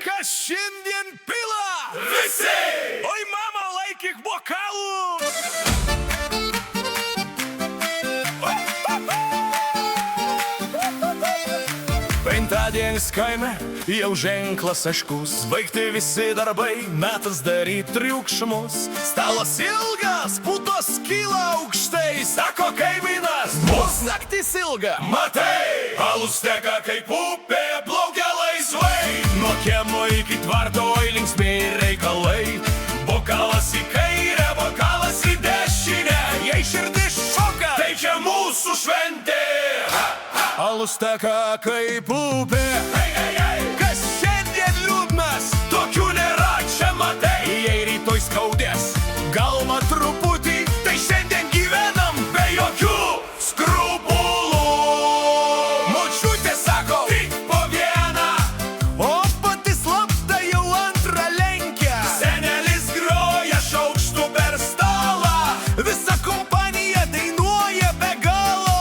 Kas šiandien pila? Visi! Oi, mama, laikyk bokalų! Penktadienis kaime, jau ženklas aiškus. Baigti visi darbai, metas daryt triukšmus. Stalas ilgas, putos kyla aukštai. Sako kaimynas, bus naktis ilga. Matai, alus teka kaip upė, plaukia laisvai. Nuo kiemo iki tvarto, oi linksmi reikalai. Bokalas į kairę, bokalas į dešinę. Jei širdis šoka, Tai čia mūsų šventė. alus teka kaip upė. Kas šiandien liūdnas, Tokių nėra čia, matai. jei rytoj skaudės galva truputį, Tai šiandien gyvenam be jokių skrupulų. močiutė sako, Tik po vieną. o pati slapta jau antrą lenkia. Senelis groja šaukštu per stalą. Visa kompanija dainuoja be galo.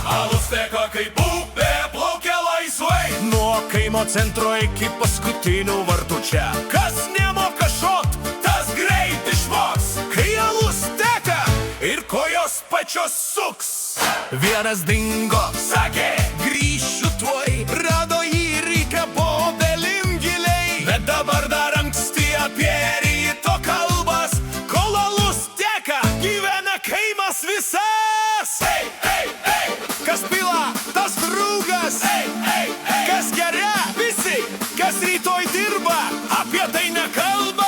Alus teka kaip upė, plaukia laisvai. Nuo kaimo centro iki paskutinių vartų čia. Kas nemoka šot, Tas greit išmoks. kai alus teka Ir kojos pačios suks. vienas dingo. Sakė, Grįšiu tuoj, rado jį ryka po obelim giliai. Bet dabar dar anksti apie ryto kalbas. Kol alus teka, gyvena kaimas visas. ei, ei, ei, Kas pila, tas draugas. ei, ei, ei. Kas geria, visi. Kas rytoj dirba, apie tai nekalba.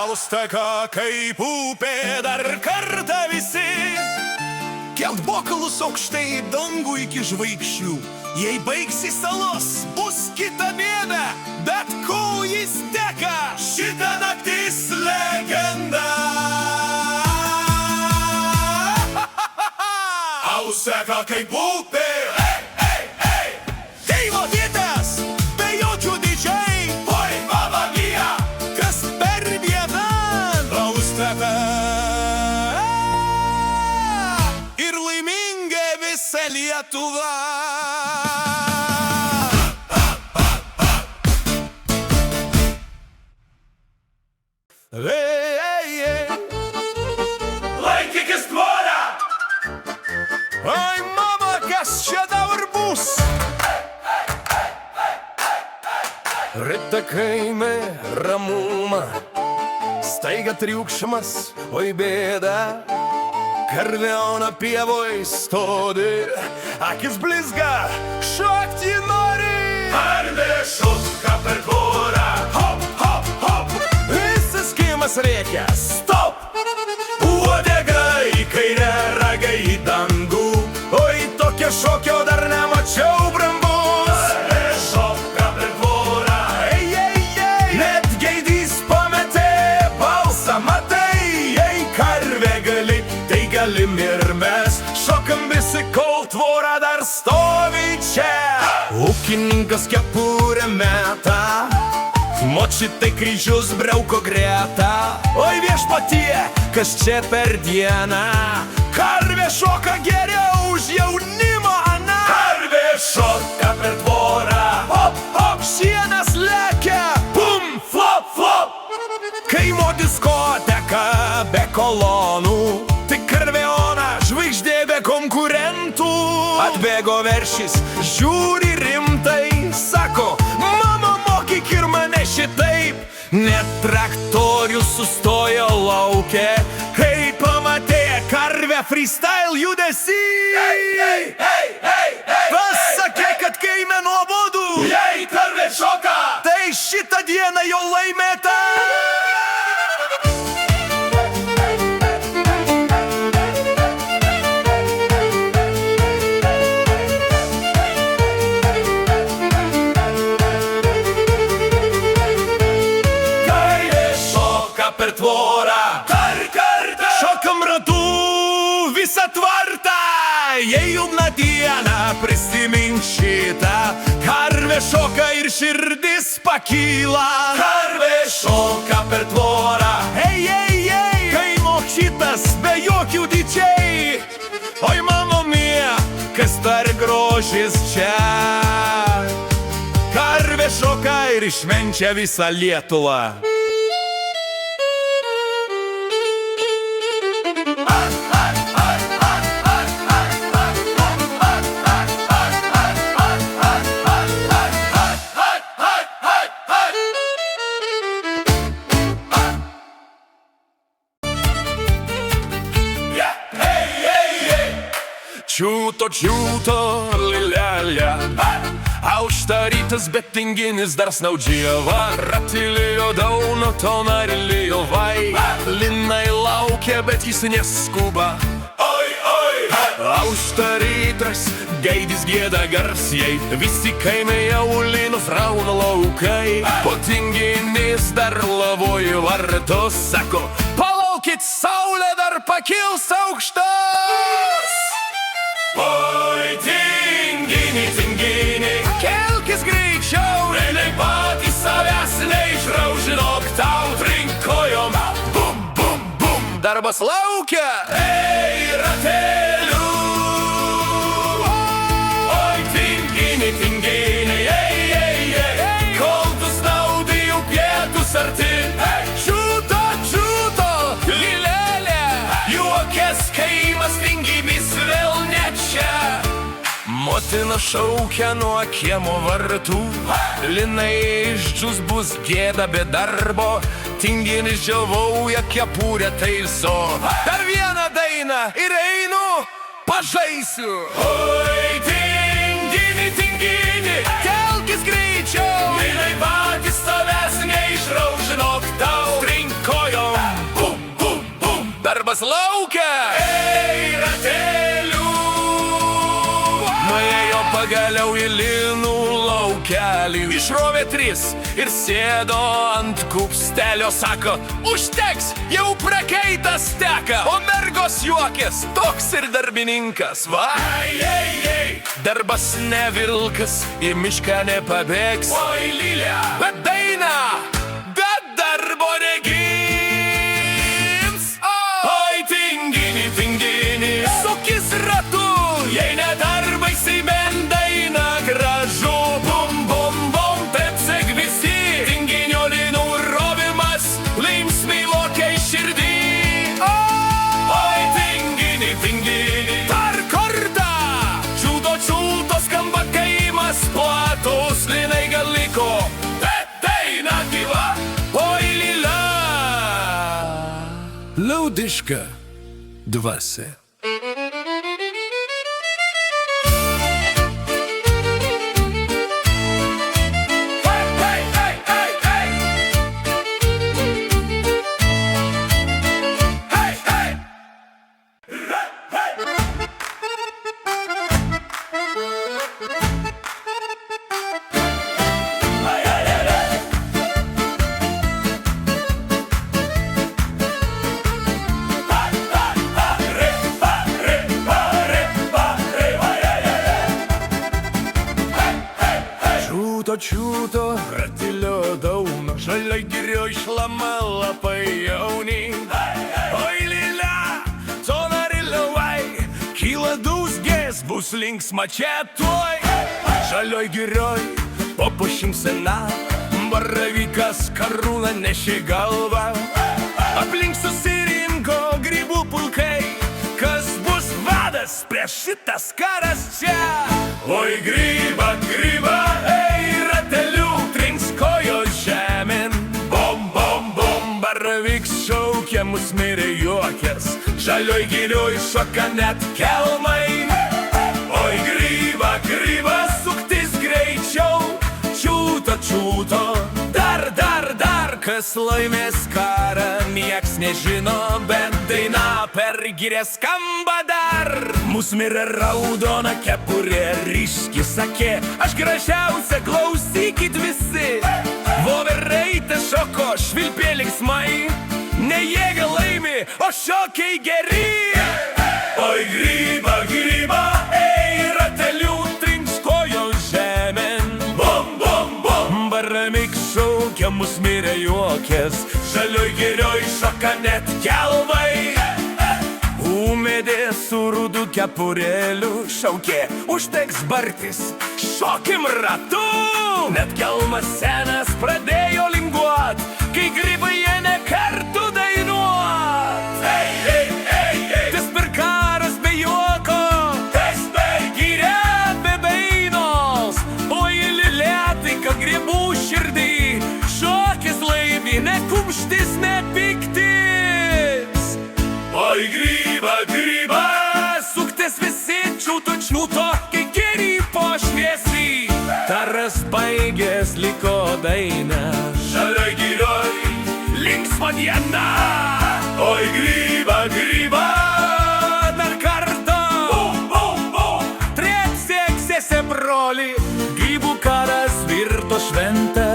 Alus teka kaip upė, dar kartą visi. Kelt bokalus aukštai į dangų iki žvaigždžių. Jei baigsis alus, bus kita bėda. Bet kol jis teka, Šita naktis legenda. Alus teka kaip upė. Ei, ei, ei. Dievo vietas, be jokių didžiai. Oi, mama mia. Kas per dieną alus teka. Ir laiminga visa Lietuva. Laikykis tvorą. Oi, mama, kas čia dabar bus? Rita kaime ramuma, staiga triukšmas, oi bėda. Karveona pievoj stodi, akis blizga, šokti nori. Karvė šoka per tvorą. Hop, hop, hop. Visas kiemas rėkia, Stop. Uodega į kairę, ragai į dangų. oi, tokio šokio dar nemačiau brambus. Karvė šoka per tvorą. Ei, ei, ei, net gaidys pametė balsą, matai, jei karvė gali, tai galim ir mes. Šokam visi, kol tvora dar stovi čia. Ūkininkas kepurę meta, močiutė kryžius brauko greta. Oi viešpatie, kas čia per dieną? Karvė šoka geriau už jaunimo aną. Karvė šoka per tvorą. Hop, hop, šienas lekia. Bum, flop, flop. Kaimo diskoteka be kolonų, tik karveona žvaigždė be konkurentų. Atbėgo veršis, žiūri rimtai, sako, mama, mokyk ir mane šitaip. Net traktorius sustojo lauke, kai pamatė karvę freestyle judesį. Ei, ei, ei, ei, ei. Pasakė, kad kaime nuobodu, Jei karvė šoka. tai šitą dieną jau laimėta. Karvė šoka per tvorą. Dar kartą. Šokam ratu visą tvartą, jei jumna diena prisimink šitą. Karvė šoka ir širdis pakyla. Karvė šoka per tvorą. Ei, ei, ei, kaimo šitas be jokių didžiai. Oi, mano mia, kas dar grožis čia. ir švenčia visą Lietuvą. Čiūto, lilelia. Aušta rytas, bet tinginis dar snaudžiava. Ratilėjo dauno, to narilėjo vai. Linai laukia, bet jis neskuba. Oi, oi! Aušta rytas, gaidis gieda garsiai. Visi kaimai jau linus rauna laukai. Po tinginis dar lavoju vartus sako: palaukit, saulė dar pakils aukštos! Oi, tingini, tingini, kelkis greičiau, realiai patys savęs neišraužinok, tau trinkojom, bum, bum, bum, darbas laukia, ei, ratelių. Oi, tingini, tingini, ei, kol tu snaudi jau pietus arti, čiūto, lilelė, juokės kaimas tingimis vėl ne čia. Motina šaukia nuo kiemo vartų, linai išdžius bus gėda be darbo, tinginis džiovauja, kepurę taiso. Dar vieną dainą ir einu, pažaisiu. Oi, tingini, tingini, kelkis greičiau, linai patys savęs neišraužinok, tau trinkojom, bum, bum, bum, darbas laukia, ei, ratelių. Nuėjo pagaliau į linų laukelį, išrovė 3 ir sėdo ant kupstelio, sako: užteks, jau prakeitas teka. O mergos juokės, toks ir darbininkas, va. Darbas ne vilkas, į mišką nepabėgs. Oi, Lilė, bet daina, bet darbo negins. Oi, tingini, tingini, sukis ratu, jei nedarbais į bent daina gražu. Bum, bum, bum, pepsek visi, tinginio linų rovimas, linksmi lokiai širdį. Oi, tingini, tingini, dar kartą, čiūto skamba kaimas platus, linai gal liko, bet daina gyva. Oi, lila, liaudiška dvasia. Čiūto, ratilio dauno, žalioj girioj šlama lapai jauni. Oi, Lilė, to narilio vai, kyla dūzgės, bus linksma čia tuoj. Žalioj girioj, popušim sena, baravykas karūną nešė galvą. Aplink susirinko grybų pulkai, kas bus vadas prieš šitas karas čia. Oi, gryba, gryba, ei, ratelių, trinks kojos žemėn. Bom, bom, bom, baravyks šaukia, mus mirė juokės, žalioj girioj šoka net kelmai. Oi, gryba, gryba, suktis greičiau, čiūto, dar, kas laimės karą, nieks nežino, bet daina per girę skamba dar. Mūs mirė raudona kepurė, ryški sakė, aš gražiausia, klausykit visi. Voverai te šoko, švilpė linksmai, ne jėga laimi, o šokiai geri. Oi, gryba, gryba, ei, ratelių, trinks kojos žemėn. Bom, bom, bom, baramik šaukia, mus mirė juokės, žalioj girioj šoka net kelmai. Ūmėdė su rudu kepurėliu šaukė, užteks bartis, šokim ratu. Net kelmas senas pradėjo linguot, kai grybai ėmė kartu dainuot. Ei, ei, ei, ei, tas per karas be juoko, tas per gyrę be dainos, o į lėtai, kad grybų širdį, šokis laivinė, kumštis nepiktis. Oi, gryba, gryba, suktis visi čiūto, kai geri po šviesį. Taras baigės liko dainą, šalia girioj linksma diena. Oi, gryba, gryba, dar kartą trepsėksėse broli, grybų karas virto šventę.